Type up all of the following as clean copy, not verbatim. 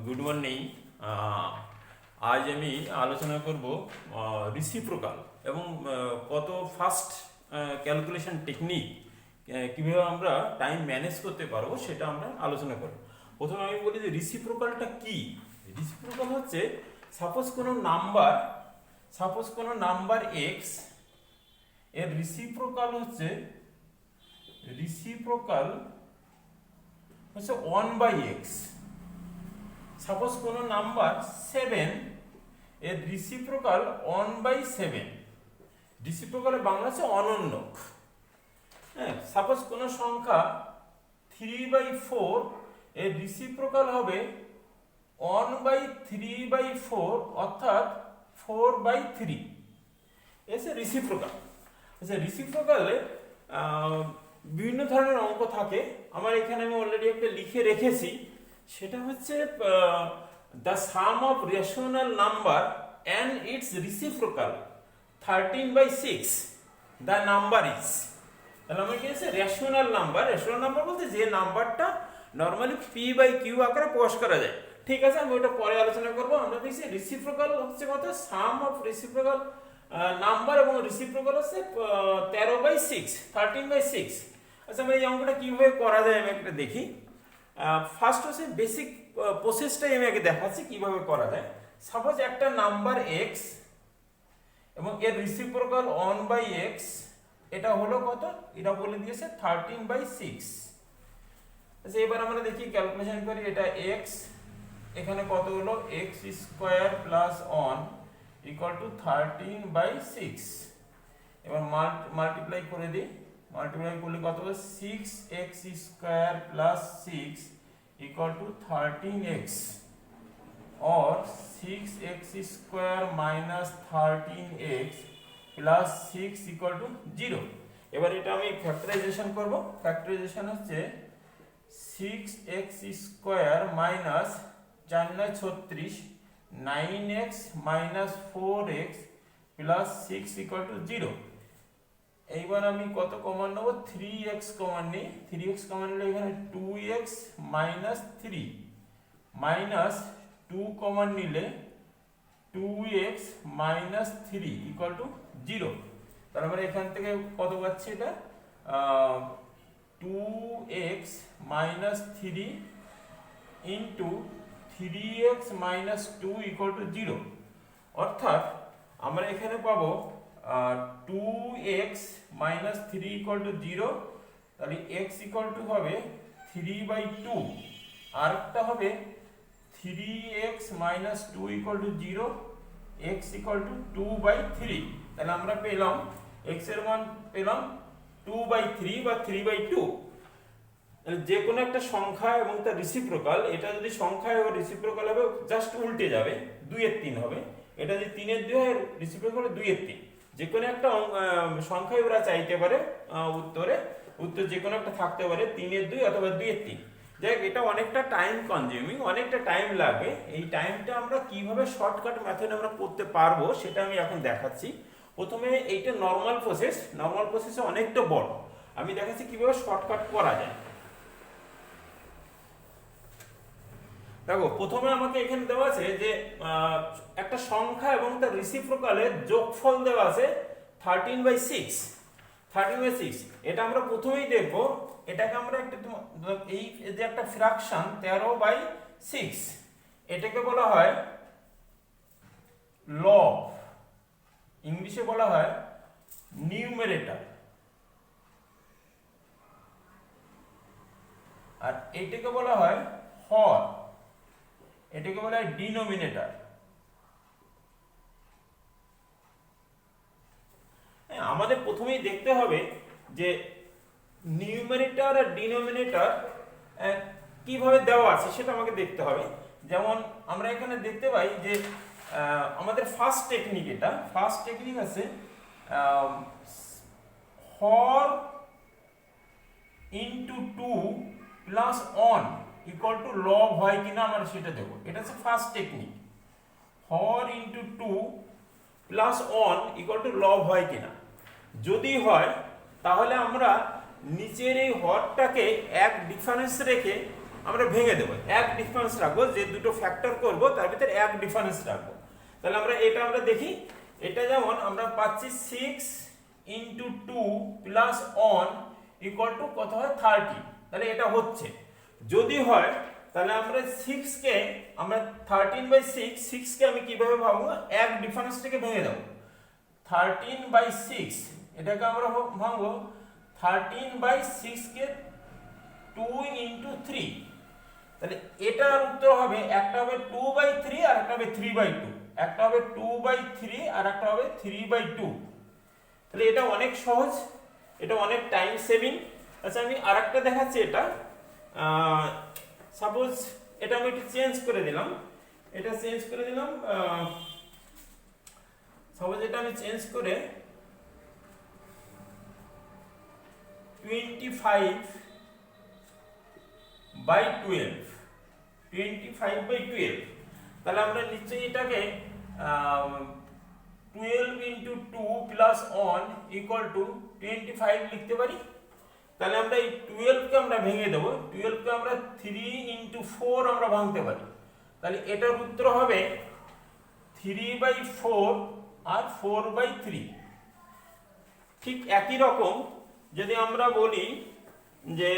Good morning. আজ আমি আলোচনা করব রিসিপ্রোকাল এবং কত ফাস্ট ক্যালকুলেশন টেকনিক কীভাবে আমরা টাইম ম্যানেজ করতে পারবো সেটা আমরা আলোচনা করব। প্রথমে আমি বলি যে রিসিপ্রোকালটা কি। রিসিপ্রোকাল হচ্ছে সাপোজ কোনো নাম্বার এক্স এর রিসিপ্রোকাল হচ্ছে 1/x। সাপোজ কোনো নাম্বার 7 এর রিসিপ্রোকাল 1/7। রিসিপ্রোকালে বাংলা হচ্ছে অনন্যক। হ্যাঁ, সাপোজ কোনো সংখ্যা 3/4 এর রিসিপ্রোকাল হবে 1/3/4 অর্থাৎ 4/3। এসে রিসিপ্রোকাল। আচ্ছা, রিসিপ্রোকালে বিভিন্ন ধরনের অঙ্ক থাকে। আমার এখানে আমি অলরেডি একটা লিখে রেখেছি, সেটা হচ্ছে the some of rational number and it's reciprocal 13/6 the number is. তাহলে আমার কি আছে, রেশনাল নাম্বার বলতে যে নাম্বারটা নর্মালি p/q আকারে প্রকাশ করা যায়। ঠিক আছে, আমি ওটা পরে আলোচনা করবো। আমরা দেখছি রিসিপ্রোকাল হচ্ছে কত, সাম অফ রিসিপ্রোকাল নাম্বার এবং রিসিপ্রোকাল হচ্ছে 13/6। আচ্ছা, আমরা এই অঙ্কটা কিভাবে করা যায় আমি একটা দেখি। ফার্স্ট হচ্ছে বেসিক প্রসেসটাই আমি আগে দেখাচ্ছি কিভাবে করা যায়। সাপোজ একটা নাম্বার x এবং এর রিসিপ্রোকাল 1/x, এটা হলো কত, এটা বলে দিয়েছে 13/6। আচ্ছা, এবার আমরা দেখি ক্যালকুলেশন করি। এটা x, এখানে কত হলো, x² + 1 = 13/6। এবার মাল্টিপ্লাই করে দিই। মাল্টিপ্লাই করলে কত হবে, 6x² + 6 = 13x, or 6x² - 13x + 6 = 0। এবার এটা আমি ফ্যাক্টরাইজেশন করব। ফ্যাক্টরাইজেশন হচ্ছে 6x² - 4 × 36 9x - 4x + 6 = 0। এইবার আমি কত কমন নেব, 3x কমন নিই। 3x কমন নিলে এখানে 2x - 3 মাইনাস 2 কমন নিলে 2x - 3 = 0। তার মানে এখান থেকে কত পাচ্ছি, এটা 2x - 3 ইন্টু 3x - 2 = 0। অর্থাৎ আমরা এখানে পাবো 2x - 3 = 0। তাহলে x হবে 3/2, আর একটা হবে 3x - 2 = 0, x = 2/3। তাহলে আমরা পেলাম x এর মান পেলাম 2/3 বা 3/2। যে কোনো একটা সংখ্যা এবং তার রিসিপ্রোকাল, এটা যদি সংখ্যা এবং রিসিপ্রোকাল হবে জাস্ট উল্টে যাবে, 2/3 হবে। এটা যদি 3/2 হয়, রিসিপ্রোকাল 2/3। যে কোনো একটা সংখ্যা ওরা চাইতে পারে উত্তর যে কোনো একটা থাকতে পারে 3/2 অথবা 2/3। দেখ, এটা অনেকটা টাইম কনজিউমিং, অনেকটা টাইম লাগে। এই টাইমটা আমরা কিভাবে শর্টকাট মেথডে আমরা করতে পারবো সেটা আমি এখন দেখাচ্ছি। প্রথমে এইটা নর্মাল প্রসেসে অনেকটা বড়, আমি দেখাচ্ছি কিভাবে শর্টকাট করা যায়। দেখো, প্রথমে আমাকে এখানে দেওয়া আছে যে একটা সংখ্যা এবং তার রিসিপ্রোকালের যোগফল দেওয়া আছে 13/6। এটা আমরা প্রথমেই দেখব। এটাকে আমরা এই যে একটা ফ্র্যাকশন 13/6, এটাকে বলা হয় লব, ইংলিশে বলা হয় নিউমেরেটর, আর এটাকে বলা হয় হর, এটাকে বলা হয় ডিনোমিনেটর। আমাদের প্রথমেই দেখতে হবে যে নিউমেরেটর আর ডিনোমিনেটর কিভাবে দেওয়া আছে সেটা আমাকে দেখতে হবে। যেমন আমরা এখানে দেখতে পাই যে আমাদের ফার্স্ট টেকনিক আছে হর ইন্টু 2 + 1 = লব হয় কিনা আমরা সেটা দেবো। এটা হচ্ছে ফার্স্ট টেকনিক, হর ইন্টু 2 + 1 = লব হয় কিনা। যদি হয় তাহলে আমরা নিচের এই হরটাকে এক ডিফারেন্স রেখে আমরা ভেঙে দেবো, এক ডিফারেন্স রাখবো, যে দুটো ফ্যাক্টর করব তার ভিতরে এক ডিফারেন্স রাখবো। তাহলে আমরা দেখি, এটা যেমন আমরা পাচ্ছি 6 ইন্টু 2 প্লাস 1 ইকুয়াল টু কত হয় 30। তাহলে এটা হচ্ছে, যদি হয় তাহলে আমরা 6 কে আমরা 13/6 কে আমি কিভাবে ভাঙবো, এক ডিফারেন্সটাকে ভেঙে দেবো। 13/6 এটাকে আমরা ভাঙবো 13/6 কে 2 ইন্টু 3। তাহলে এটার উত্তর হবে, একটা হবে 2/3 আর একটা হবে 3/2, একটা হবে 2/3 আর একটা হবে 3/2। তাহলে এটা অনেক সহজ, এটা অনেক টাইম সেভিং। আচ্ছা আমি আরেকটা দেখাচ্ছি, এটা সাপোজ এটা আমি একটু চেঞ্জ করে দিলাম, সাপোজ এটা আমি চেঞ্জ করে 25/12, তাহলে আমরা নিশ্চয়ই এটাকে 12 ইন্টু 2 প্লাস 1 ইকুয়াল টু 25 লিখতে পারি। তাহলে আমরা এই 12 কে আমরা ভেঙে দেবো, 12 কে আমরা 3 ইন্টু 4 আমরা ভাঙতে পারি। তাহলে এটার উত্তর হবে 3/4 আর 4/3। ঠিক একই রকম যদি আমরা বলি যে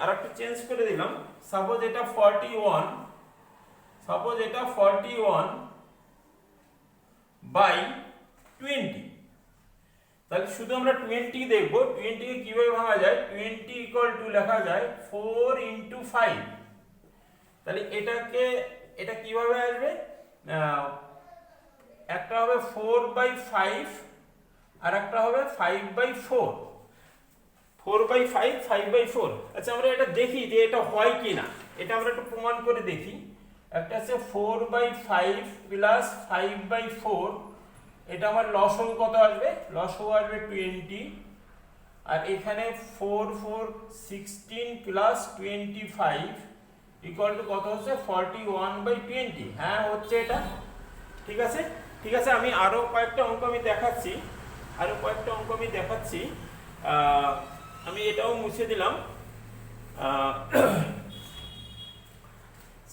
আরেকটা চেঞ্জ করে দিলাম, সাপোজ এটা 41, বাই 20। তাহলে শুধু আমরা 20 দেখবো, 20 কে কিভাবে ভাঙা যায়। 20 ইকুয়াল টু লেখা যায় 4 ইন্টু 5। তাহলে এটা কিভাবে আসবে, একটা হবে 4/5 আর একটা হবে 5/4, 4/5 5/4। আচ্ছা আমরা এটা দেখি যে এটা হয় কি না, এটা আমরা একটু প্রমাণ করে দেখি। একটা আছে 4/5 প্লাস 5/4, এটা আমার লসগু কত আসবে, লসগু আসবে 20। আর এখানে 4 4 16 প্লাস 25 ইকুয়াল টু কত হচ্ছে 41/20। হ্যাঁ হচ্ছে এটা, ঠিক আছে। আমি আরো কয়েকটা অঙ্ক আমি দেখাচ্ছি, আমি এটাও মুছে দিলাম।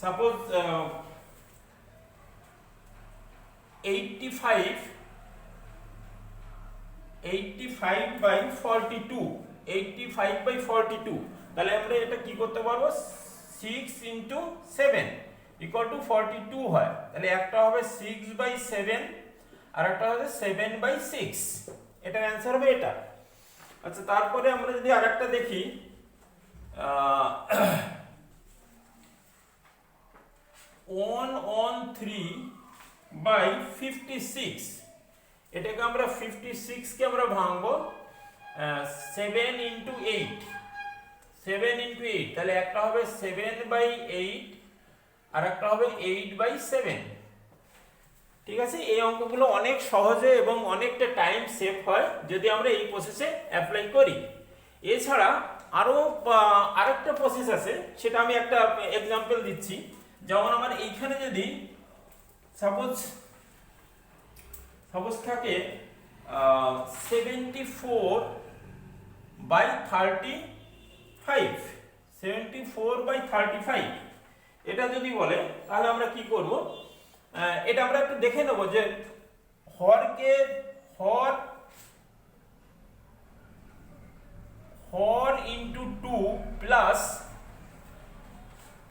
সাপোজ 85/42, তাহলে আমরা এটা কি করতে পারবো, 6 ইন্টু 7 ইকুয়াল টু 42 হয়। তাহলে একটা হবে 6/7 আর একটা হবে 7/6, এটার অ্যান্সার হবে এটা। আচ্ছা তারপরে আমরা যদি আরেকটা দেখি, 113/56, এটাকে আমরা 56 কে আমরা ভাঙবো 7 ইন্টু 8, তাহলে একটা হবে 7/8 আর একটা হবে 8/7। ঠিক আছে, এই অঙ্কগুলো অনেক সহজে এবং অনেকটা টাইম সেভ হয় যদি আমরা এই প্রসেসে অ্যাপ্লাই করি। এছাড়া আরেকটা প্রসেস আছে, সেটা আমি একটা এক্সাম্পল দিচ্ছি। যেমন আমার এইখানে যদি সাপোজ থাকে 74/35, এটা যদি বলে তাহলে আমরা কি করব, এটা আমরা একটু দেখে নেব যে হর ইন্টু 2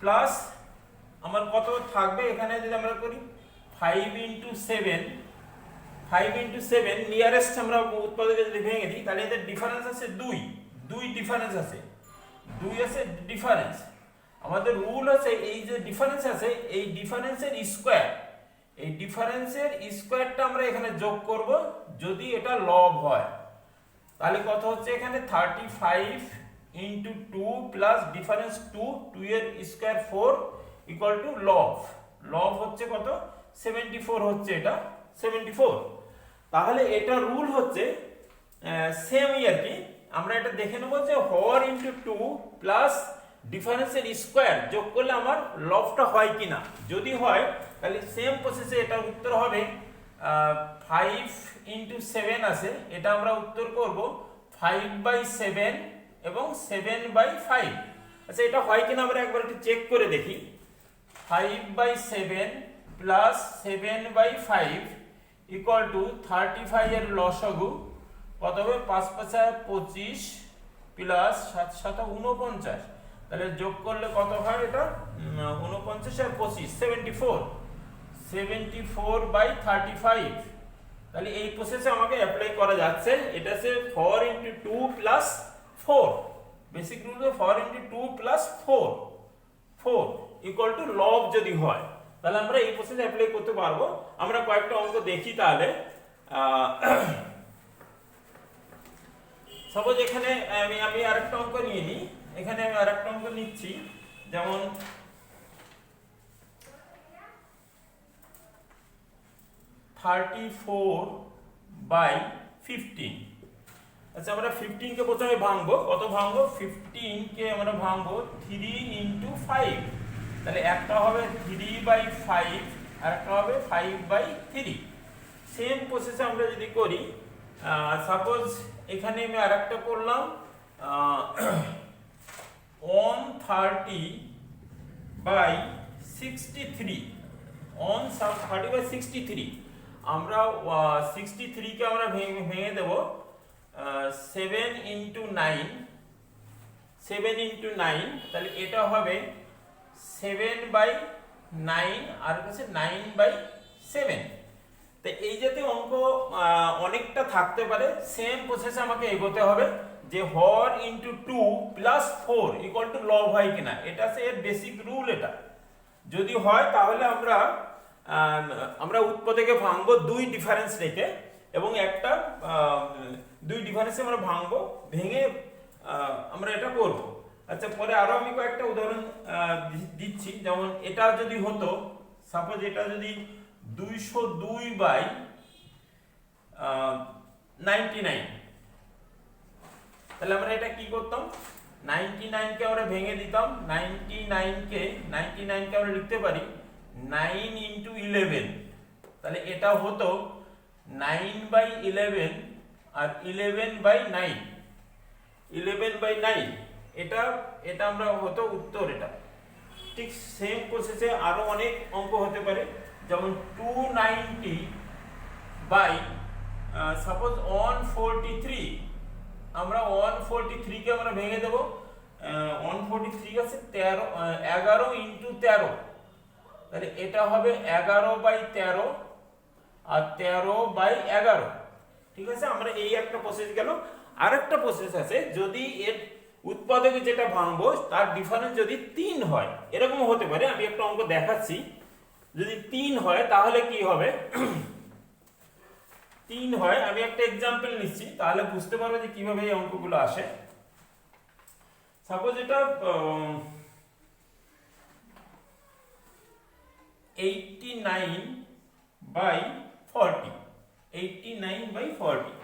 প্লাস আমার কত থাকবে, এখানে যদি আমরা করি 5 ইন্টু 7, নিয়ারেস্ট আমরা উৎপাদকে যদি ভেঙে দিই, তাহলে এদের ডিফারেন্স আছে 2 ডিফারেন্স আছে, ডিফারেন্স। আমাদের রুল আছে এই যে ডিফারেন্স আছে, এই ডিফারেন্সের স্কোয়ারটা আমরা এখানে যোগ করব যদি এটা লব হয়। তাহলে কত হচ্ছে এখানে 35 ইন্টু 2 প্লাস ডিফারেন্স 2 এর স্কোয়ার 4 ইকুয়াল টু লব হচ্ছে কত 74 হচ্ছে, এটা 74। তাহলে এটা রুল হচ্ছে সেম আর কি। আমরা এটা দেখে নেব যে হর ইন্টু 2 প্লাস ডিফারেন্সের স্কোয়ার যোগ করলে আমার লবটা হয় কিনা। যদি হয় তাহলে সেম প্রসেসে এটার উত্তর হবে 5 ইন্টু 7 আছে, এটা আমরা উত্তর করব 5/7 এবং 7/5। আচ্ছা এটা হয় কিনা আমরা একবার একটু চেক করে দেখি। 5/7 প্লাস 7/5 ইকুয়াল টু 35 এর লসাগু কত হবে? 5 5 25 প্লাস 7 7 49, তাহলে যোগ করলে কত হয়? এটা 49 আর 25 74/35। তাহলে এই প্রসেসে আমাকে অ্যাপ্লাই করা যাচ্ছে। এটা হচ্ছে 4 × 2 + 4, বেসিক রুল 4 × 2 + 4 ইকুয়াল টু লব যদি হয়, তাহলে আমরা এই প্রসেসে অ্যাপ্লাই করতে পারবো। আমরা কয়েকটা অঙ্ক দেখি তাহলে। সাপোজ এখানে আমি আরেকটা অঙ্ক নিয়ে নিই। এখানে আমি আরেকটা অঙ্ক নিচ্ছি, যেমন 34/15। আচ্ছা আমরা 15 কে প্রথমে ভাঙবো। কত ভাঙবো? 15 কে আমরা ভাঙবো 3 × 5, তাহলে একটা হবে 3/5 আর একটা হবে 5/3। সেম প্রসেসে আমরা যদি করি, সাপোজ এখানে আমি আরেকটা করলাম 130/63, 130/63। আমরা 63 কে আমরা ভেঙে দেব 7 × 9, 7 × 9, তাহলে এটা হবে 7/9 আর হচ্ছে 9/7। তো এই জাতীয় অঙ্ক অনেকটা থাকতে পারে। সেম প্রসেসে আমাকে এগোতে হবে যে হর × 2 + 4 ইকুয়াল টু লব হয় কিনা, এটা হচ্ছে এর বেসিক রুল। এটা যদি হয় তাহলে আমরা উৎপাদকে ভাঙবো 2 ডিফারেন্স রেখে, এবং একটা 2 ডিফারেন্সে আমরা ভাঙবো, ভেঙে আমরা এটা করব। আচ্ছা পরে আরো আমি কয়েকটা উদাহরণ দিচ্ছি। যেমন এটা যদি হতো, সাপোজ এটা যদি 202/99, তাহলে আমরা এটা কি করতাম? 99 কে আমরা ভেঙে দিতাম। 99 কে আমরা লিখতে পারি 9 × 11, তাহলে এটা হতো 9/11 আর 11/9, 11/9। এটা আমরা হতো উত্তর। এটা ঠিক সেম প্রসেসে আরো অনেক অঙ্ক হতে পারে, যেমন 290 সাপোজ 143। আমরা 143 কে আমরা ভেঙে দেব। 143 আছে 11 × 13, তাহলে এটা হবে 11/13 আর 13/11। ঠিক আছে, আমরা এই একটা প্রসেস গেল। আরেকটা প্রসেস আছে, যদি এর উৎপাদকে যেটা ভাঙবো তার ডিফারেন্স যদি 3 হয়, এরকম হতে পারে। আমি একটা অঙ্ক দেখাচ্ছি। যদি 3 হয় তাহলে কি হবে? 3 হয়, আমি একটা एग्जांपल নিচ্ছি, তাহলে বুঝতে পারবে যে কিভাবে এই অঙ্কগুলো আসে। সাপোজ এটা 89/40, 89/40।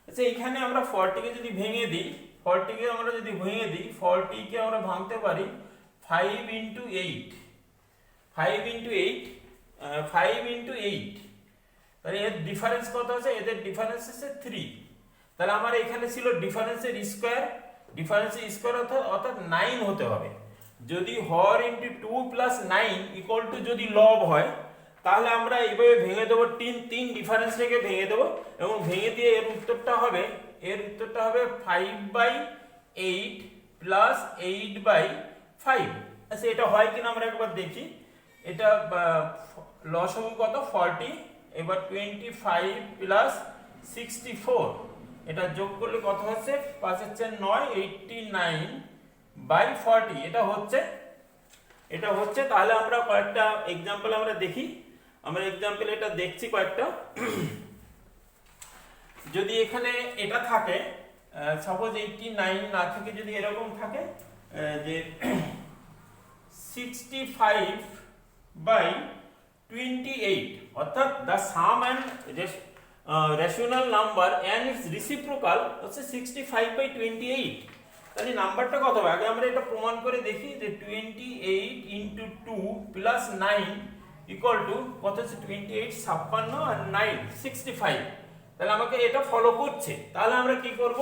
আচ্ছা এখানে আমরা 40 কে যদি ভেঙে দিই, 40 কে আমরা ভাঙতে পারি 5 × 8, 5 × 8, 5 × 8, তাহলে এর ডিফারেন্স কত আছে? এদের ডিফারেন্স আছে 3। তাহলে আমার এখানে ছিল ডিফারেন্সের স্কয়ার, অর্থাৎ 9 হতে হবে। যদি হর × 2 + 9 ইকুয়াল টু যদি লব হয়, তাহলে আমরা এইভাবে ভেঙে দেবো। 3 ডিফারেন্স থেকে ভেঙে দেবো, এবং ভেঙে দিয়ে এর উত্তরটা হবে 5/8 + 8/5। আচ্ছা এটা হয় কিনা আমরা একবার দেখি। এটা লসাগু কত? 40। এবার 25 + 64, এটা যোগ করলে কত হচ্ছে? 5 × 4 = 9, 89/40। এটা হচ্ছে। তাহলে আমরা কয়েকটা एग्जांपल আমরা দেখি। আমরা एग्जांपल এটা দেখছি কয়েকটা। যদি এখানে এটা থাকে, সাপোজ 89 না থেকে যদি এরকম থাকে যে 65/28, অর্থাৎ the sum and rational number and its reciprocal হচ্ছে 65/28। তাহলে নাম্বারটা কত হবে? আগে আমরা এটা প্রমাণ করে দেখি যে 28 × 2 + 9 ইকুয়াল টু কত হচ্ছে? 28 56 আর 9 65। তাহলে আমাকে এটা ফলো করছে। তাহলে আমরা কি করব?